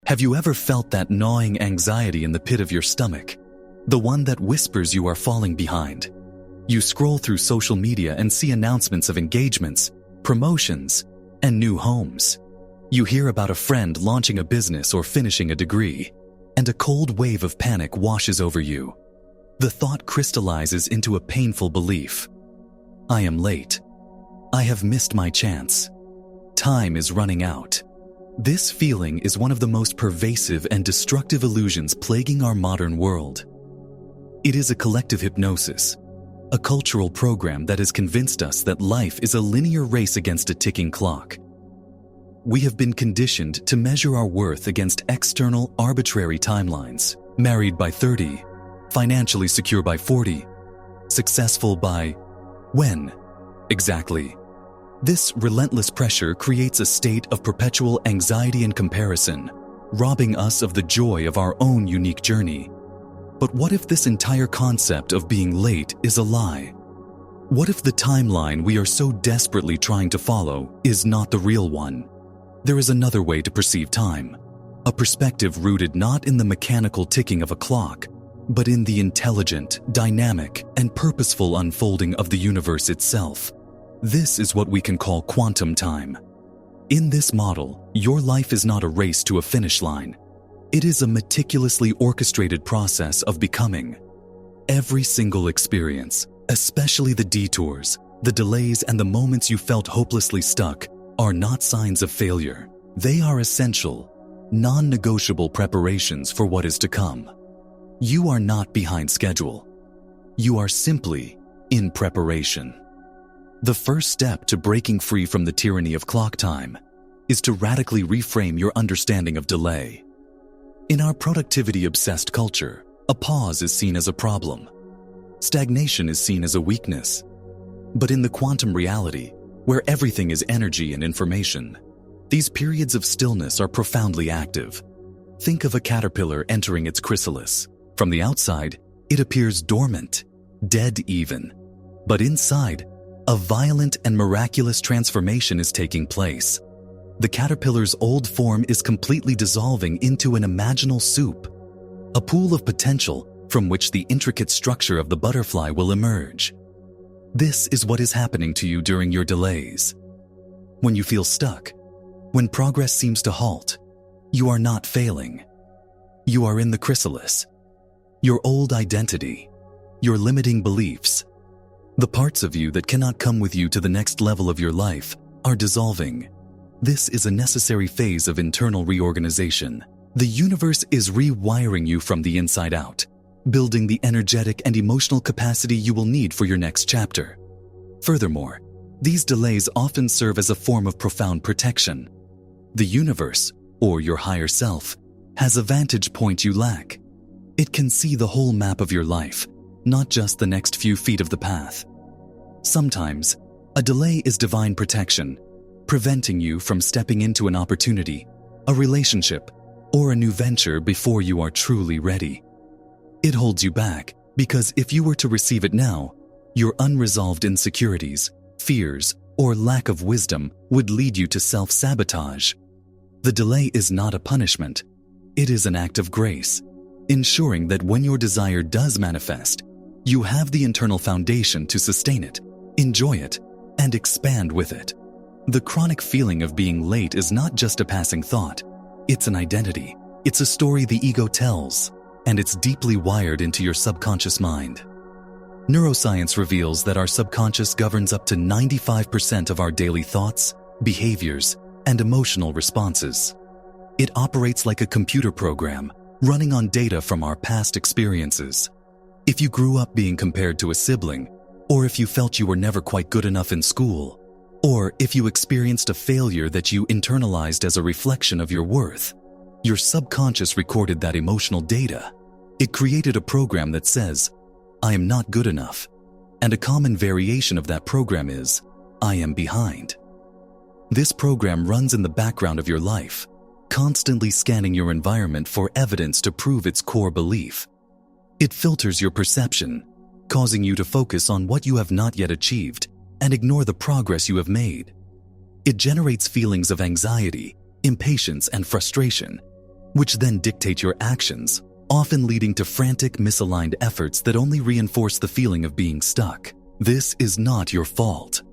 Have you ever felt that gnawing anxiety in the pit of your stomach? The one that whispers you are falling behind. You scroll through social media and see announcements of engagements, promotions, and new homes. You hear about a friend launching a business or finishing a degree, and a cold wave of panic washes over you. The thought crystallizes into a painful belief. I am late. I have missed my chance. Time is running out. This feeling is one of the most pervasive and destructive illusions plaguing our modern world. It is a collective hypnosis, a cultural program that has convinced us that life is a linear race against a ticking clock. We have been conditioned to measure our worth against external, arbitrary timelines. Married by 30, financially secure by 40, successful by when exactly? This relentless pressure creates a state of perpetual anxiety and comparison, robbing us of the joy of our own unique journey. But what if this entire concept of being late is a lie? What if the timeline we are so desperately trying to follow is not the real one? There is another way to perceive time, a perspective rooted not in the mechanical ticking of a clock, but in the intelligent, dynamic, and purposeful unfolding of the universe itself. This is what we can call quantum time. In this model, your life is not a race to a finish line. It is a meticulously orchestrated process of becoming. Every single experience, especially the detours, the delays, and the moments you felt hopelessly stuck, are not signs of failure. They are essential, non-negotiable preparations for what is to come. You are not behind schedule. You are simply in preparation. The first step to breaking free from the tyranny of clock time is to radically reframe your understanding of delay. In our productivity-obsessed culture, a pause is seen as a problem. Stagnation is seen as a weakness. But in the quantum reality, where everything is energy and information, these periods of stillness are profoundly active. Think of a caterpillar entering its chrysalis. From the outside, it appears dormant, dead even. But inside, a violent and miraculous transformation is taking place. The caterpillar's old form is completely dissolving into an imaginal soup, a pool of potential from which the intricate structure of the butterfly will emerge. This is what is happening to you during your delays. When you feel stuck, when progress seems to halt, you are not failing. You are in the chrysalis. Your old identity, your limiting beliefs, the parts of you that cannot come with you to the next level of your life are dissolving. This is a necessary phase of internal reorganization. The universe is rewiring you from the inside out, building the energetic and emotional capacity you will need for your next chapter. Furthermore, these delays often serve as a form of profound protection. The universe, or your higher self, has a vantage point you lack. It can see the whole map of your life, not just the next few feet of the path. Sometimes, a delay is divine protection, preventing you from stepping into an opportunity, a relationship, or a new venture before you are truly ready. It holds you back because if you were to receive it now, your unresolved insecurities, fears, or lack of wisdom would lead you to self-sabotage. The delay is not a punishment. It is an act of grace, ensuring that when your desire does manifest, you have the internal foundation to sustain it, enjoy it, and expand with it. The chronic feeling of being late is not just a passing thought. It's an identity. It's a story the ego tells, and it's deeply wired into your subconscious mind. Neuroscience reveals that our subconscious governs up to 95% of our daily thoughts, behaviors, and emotional responses. It operates like a computer program, running on data from our past experiences. If you grew up being compared to a sibling, or if you felt you were never quite good enough in school, or if you experienced a failure that you internalized as a reflection of your worth, your subconscious recorded that emotional data. It created a program that says, I am not good enough, and a common variation of that program is, I am behind. This program runs in the background of your life, constantly scanning your environment for evidence to prove its core belief. It filters your perception, causing you to focus on what you have not yet achieved and ignore the progress you have made. It generates feelings of anxiety, impatience, and frustration, which then dictate your actions, often leading to frantic, misaligned efforts that only reinforce the feeling of being stuck. This is not your fault.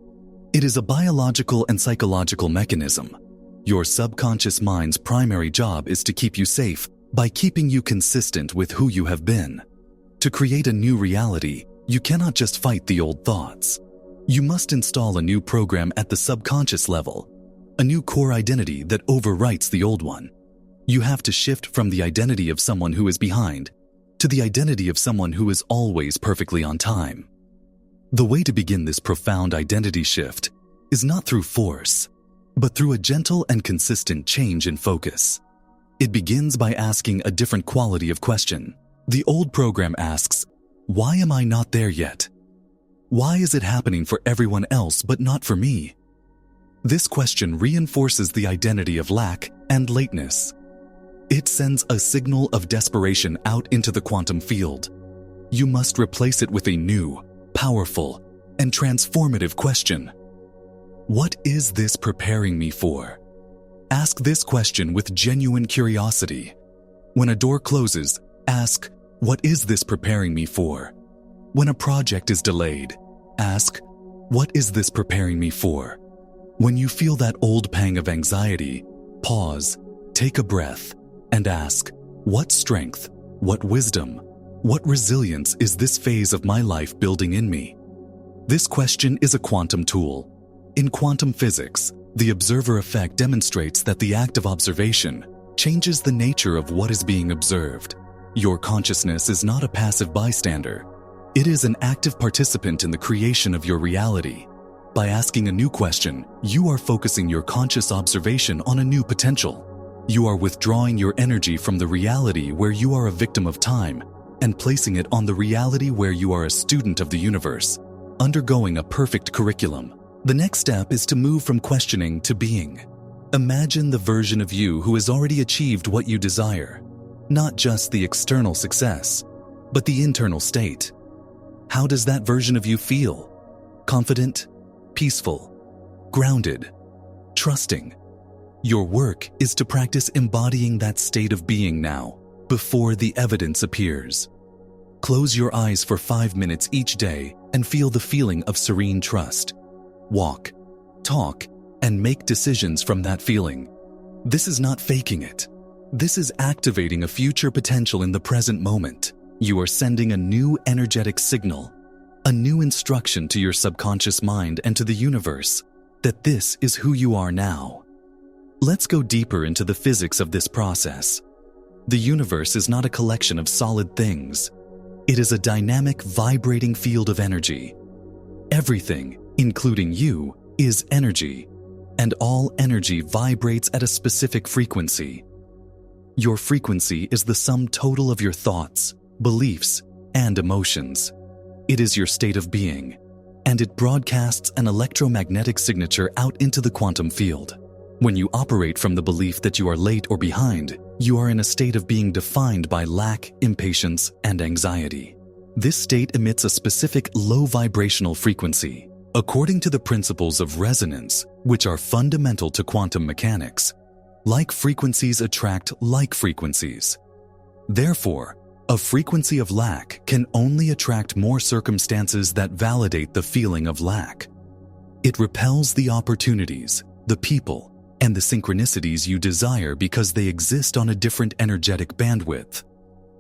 It is a biological and psychological mechanism. Your subconscious mind's primary job is to keep you safe by keeping you consistent with who you have been. To create a new reality, you cannot just fight the old thoughts. You must install a new program at the subconscious level, a new core identity that overwrites the old one. You have to shift from the identity of someone who is behind to the identity of someone who is always perfectly on time. The way to begin this profound identity shift is not through force, but through a gentle and consistent change in focus. It begins by asking a different quality of question. The old program asks, "Why am I not there yet? Why is it happening for everyone else but not for me?" This question reinforces the identity of lack and lateness. It sends a signal of desperation out into the quantum field. You must replace it with a new, powerful, and transformative question. What is this preparing me for? Ask this question with genuine curiosity. When a door closes, ask, "What is this preparing me for?" When a project is delayed, ask, "What is this preparing me for?" When you feel that old pang of anxiety, pause, take a breath, and ask, "What strength, what wisdom, what resilience is this phase of my life building in me?" This question is a quantum tool. In quantum physics, the observer effect demonstrates that the act of observation changes the nature of what is being observed. Your consciousness is not a passive bystander. It is an active participant in the creation of your reality. By asking a new question, you are focusing your conscious observation on a new potential. You are withdrawing your energy from the reality where you are a victim of time and placing it on the reality where you are a student of the universe, undergoing a perfect curriculum. The next step is to move from questioning to being. Imagine the version of you who has already achieved what you desire. Not just the external success, but the internal state. How does that version of you feel? Confident, peaceful, grounded, trusting. Your work is to practice embodying that state of being now, before the evidence appears. Close your eyes for 5 minutes each day and feel the feeling of serene trust. Walk, talk, and make decisions from that feeling. This is not faking it. This is activating a future potential in the present moment. You are sending a new energetic signal, a new instruction to your subconscious mind and to the universe that this is who you are now. Let's go deeper into the physics of this process. The universe is not a collection of solid things. It is a dynamic, vibrating field of energy. Everything, including you, is energy, and all energy vibrates at a specific frequency. Your frequency is the sum total of your thoughts, beliefs, and emotions. It is your state of being, and it broadcasts an electromagnetic signature out into the quantum field. When you operate from the belief that you are late or behind, you are in a state of being defined by lack, impatience, and anxiety. This state emits a specific low vibrational frequency. According to the principles of resonance, which are fundamental to quantum mechanics, like frequencies attract like frequencies. Therefore, a frequency of lack can only attract more circumstances that validate the feeling of lack. It repels the opportunities, the people, and the synchronicities you desire because they exist on a different energetic bandwidth,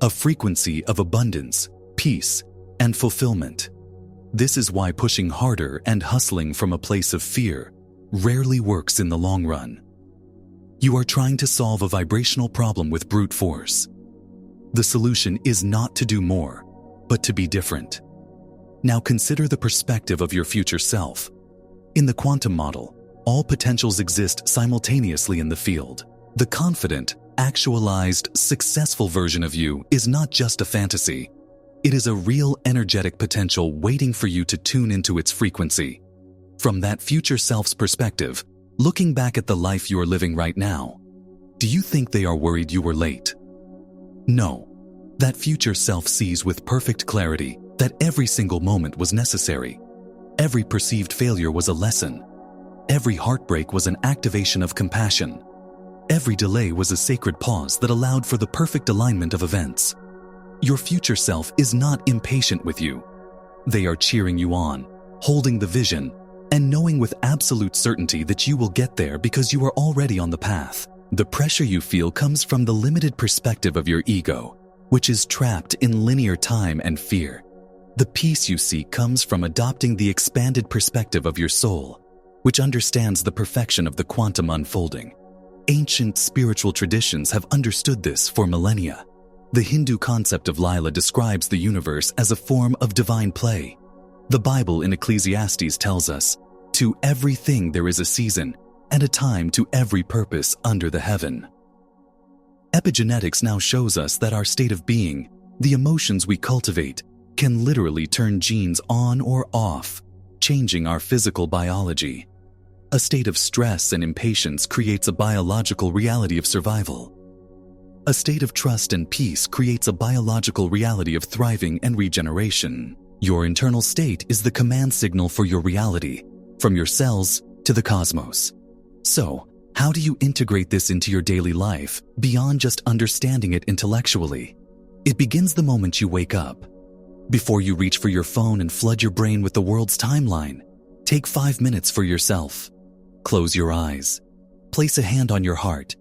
a frequency of abundance, peace, and fulfillment. This is why pushing harder and hustling from a place of fear rarely works in the long run. You are trying to solve a vibrational problem with brute force. The solution is not to do more, but to be different. Now consider the perspective of your future self. In the quantum model, all potentials exist simultaneously in the field. The confident, actualized, successful version of you is not just a fantasy. It is a real energetic potential waiting for you to tune into its frequency. From that future self's perspective, looking back at the life you are living right now, do you think they are worried you were late? No. That future self sees with perfect clarity that every single moment was necessary. Every perceived failure was a lesson. Every heartbreak was an activation of compassion. Every delay was a sacred pause that allowed for the perfect alignment of events. Your future self is not impatient with you. They are cheering you on, holding the vision, and knowing with absolute certainty that you will get there because you are already on the path. The pressure you feel comes from the limited perspective of your ego, which is trapped in linear time and fear. The peace you seek comes from adopting the expanded perspective of your soul, which understands the perfection of the quantum unfolding. Ancient spiritual traditions have understood this for millennia. The Hindu concept of Lila describes the universe as a form of divine play. The Bible in Ecclesiastes tells us, "To everything there is a season, and a time to every purpose under the heaven." Epigenetics now shows us that our state of being, the emotions we cultivate, can literally turn genes on or off, changing our physical biology. A state of stress and impatience creates a biological reality of survival. A state of trust and peace creates a biological reality of thriving and regeneration. Your internal state is the command signal for your reality, from your cells to the cosmos. So, how do you integrate this into your daily life beyond just understanding it intellectually? It begins the moment you wake up. Before you reach for your phone and flood your brain with the world's timeline, take 5 minutes for yourself. Close your eyes, place a hand on your heart,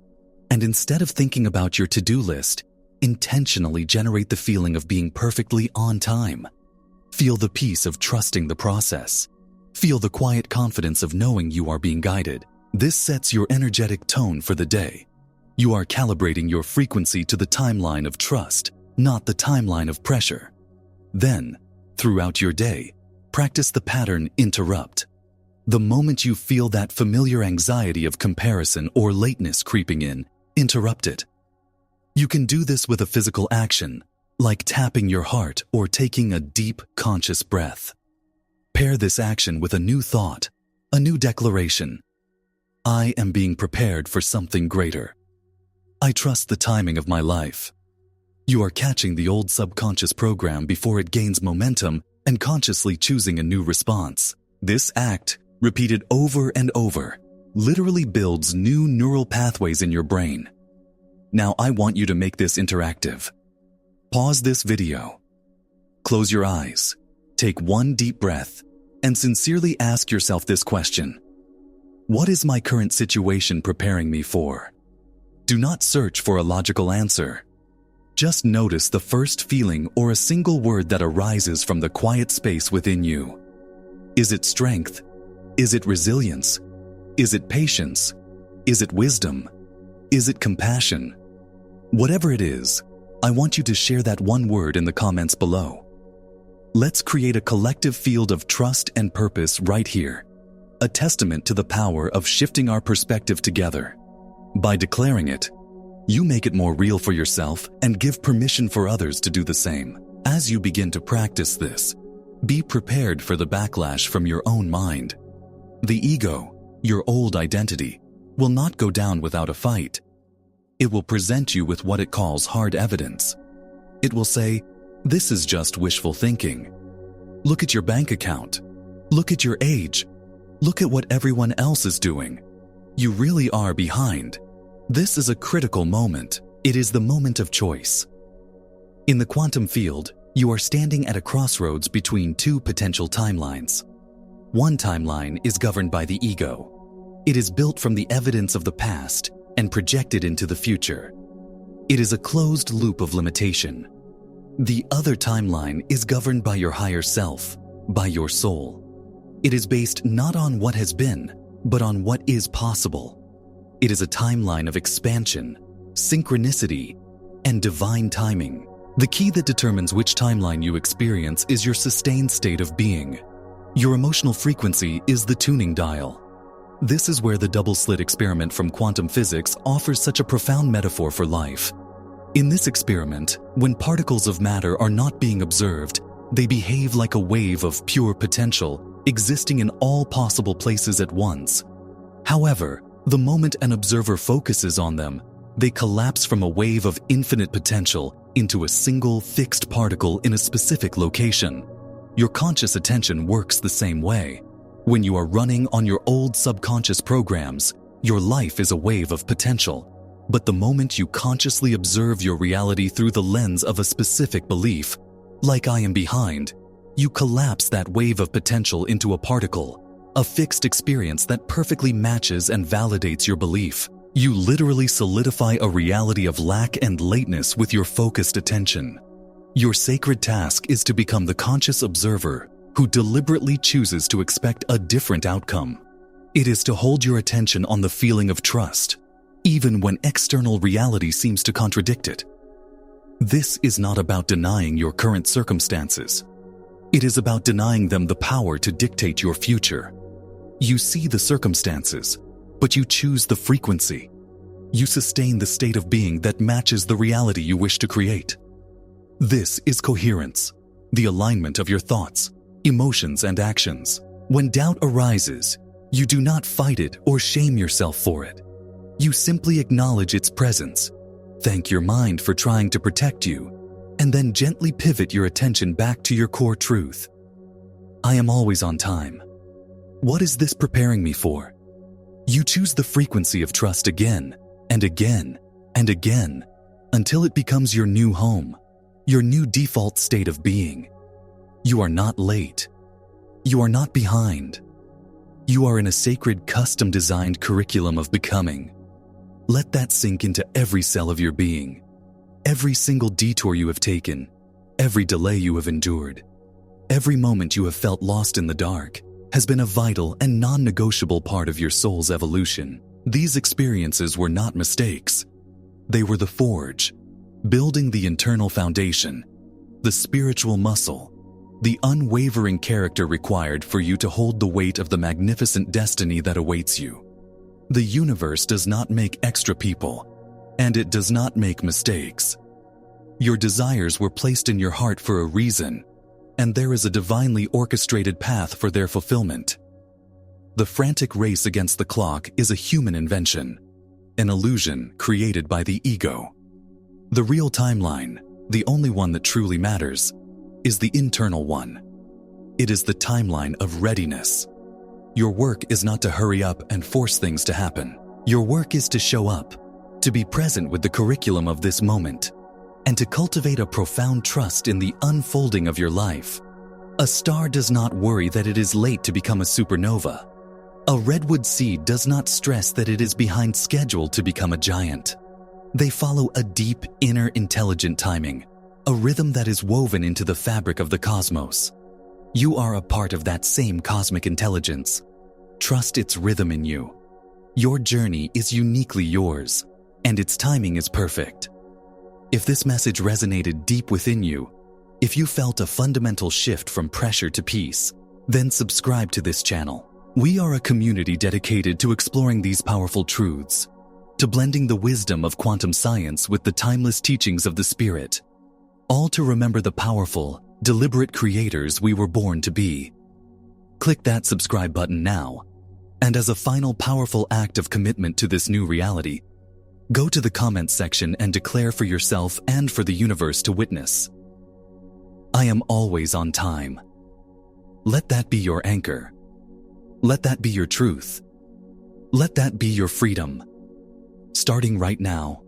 and instead of thinking about your to-do list, intentionally generate the feeling of being perfectly on time. Feel the peace of trusting the process. Feel the quiet confidence of knowing you are being guided. This sets your energetic tone for the day. You are calibrating your frequency to the timeline of trust, not the timeline of pressure. Then, throughout your day, practice the pattern interrupt. The moment you feel that familiar anxiety of comparison or lateness creeping in, interrupt it. You can do this with a physical action, like tapping your heart or taking a deep, conscious breath. Pair this action with a new thought, a new declaration. I am being prepared for something greater. I trust the timing of my life. You are catching the old subconscious program before it gains momentum and consciously choosing a new response. This act, repeated over and over, literally builds new neural pathways in your brain. Now I want you to make this interactive. Pause this video. Close your eyes, take one deep breath, and sincerely ask yourself this question. What is my current situation preparing me for? Do not search for a logical answer. Just notice the first feeling or a single word that arises from the quiet space within you. Is it strength? Is it resilience? Is it patience? Is it wisdom? Is it compassion? Whatever it is, I want you to share that one word in the comments below. Let's create a collective field of trust and purpose right here, a testament to the power of shifting our perspective together. By declaring it, you make it more real for yourself and give permission for others to do the same. As you begin to practice this, be prepared for the backlash from your own mind. The ego, your old identity, will not go down without a fight. It will present you with what it calls hard evidence. It will say, this is just wishful thinking. Look at your bank account. Look at your age. Look at what everyone else is doing. You really are behind. This is a critical moment. It is the moment of choice. In the quantum field, you are standing at a crossroads between two potential timelines. One timeline is governed by the ego. It is built from the evidence of the past and projected into the future. It is a closed loop of limitation. The other timeline is governed by your higher self, by your soul. It is based not on what has been, but on what is possible. It is a timeline of expansion, synchronicity, and divine timing. The key that determines which timeline you experience is your sustained state of being. Your emotional frequency is the tuning dial. This is where the double-slit experiment from quantum physics offers such a profound metaphor for life. In this experiment, when particles of matter are not being observed, they behave like a wave of pure potential, existing in all possible places at once. However, the moment an observer focuses on them, they collapse from a wave of infinite potential into a single fixed particle in a specific location. Your conscious attention works the same way. When you are running on your old subconscious programs, your life is a wave of potential. But the moment you consciously observe your reality through the lens of a specific belief, like I am behind, you collapse that wave of potential into a particle, a fixed experience that perfectly matches and validates your belief. You literally solidify a reality of lack and lateness with your focused attention. Your sacred task is to become the conscious observer who deliberately chooses to expect a different outcome. It is to hold your attention on the feeling of trust, even when external reality seems to contradict it. This is not about denying your current circumstances. It is about denying them the power to dictate your future. You see the circumstances, but you choose the frequency. You sustain the state of being that matches the reality you wish to create. This is coherence, the alignment of your thoughts, emotions, and actions. When doubt arises, you do not fight it or shame yourself for it. You simply acknowledge its presence, thank your mind for trying to protect you, and then gently pivot your attention back to your core truth. I am always on time. What is this preparing me for? You choose the frequency of trust again and again and again until it becomes your new home, your new default state of being. You are not late. You are not behind. You are in a sacred, custom-designed curriculum of becoming. Let that sink into every cell of your being. Every single detour you have taken, every delay you have endured, every moment you have felt lost in the dark has been a vital and non-negotiable part of your soul's evolution. These experiences were not mistakes. They were the forge, building the internal foundation, the spiritual muscle, the unwavering character required for you to hold the weight of the magnificent destiny that awaits you. The universe does not make extra people, and it does not make mistakes. Your desires were placed in your heart for a reason, and there is a divinely orchestrated path for their fulfillment. The frantic race against the clock is a human invention, an illusion created by the ego. The real timeline, the only one that truly matters, is the internal one. It is the timeline of readiness. Your work is not to hurry up and force things to happen. Your work is to show up, to be present with the curriculum of this moment, and to cultivate a profound trust in the unfolding of your life. A star does not worry that it is late to become a supernova. A redwood seed does not stress that it is behind schedule to become a giant. They follow a deep, inner, intelligent timing, a rhythm that is woven into the fabric of the cosmos. You are a part of that same cosmic intelligence. Trust its rhythm in you. Your journey is uniquely yours, and its timing is perfect. If this message resonated deep within you, if you felt a fundamental shift from pressure to peace, then subscribe to this channel. We are a community dedicated to exploring these powerful truths, to blending the wisdom of quantum science with the timeless teachings of the Spirit, all to remember the powerful, deliberate creators we were born to be. Click that subscribe button now, and as a final powerful act of commitment to this new reality, go to the comments section and declare for yourself and for the universe to witness. I am always on time. Let that be your anchor. Let that be your truth. Let that be your freedom. Starting right now,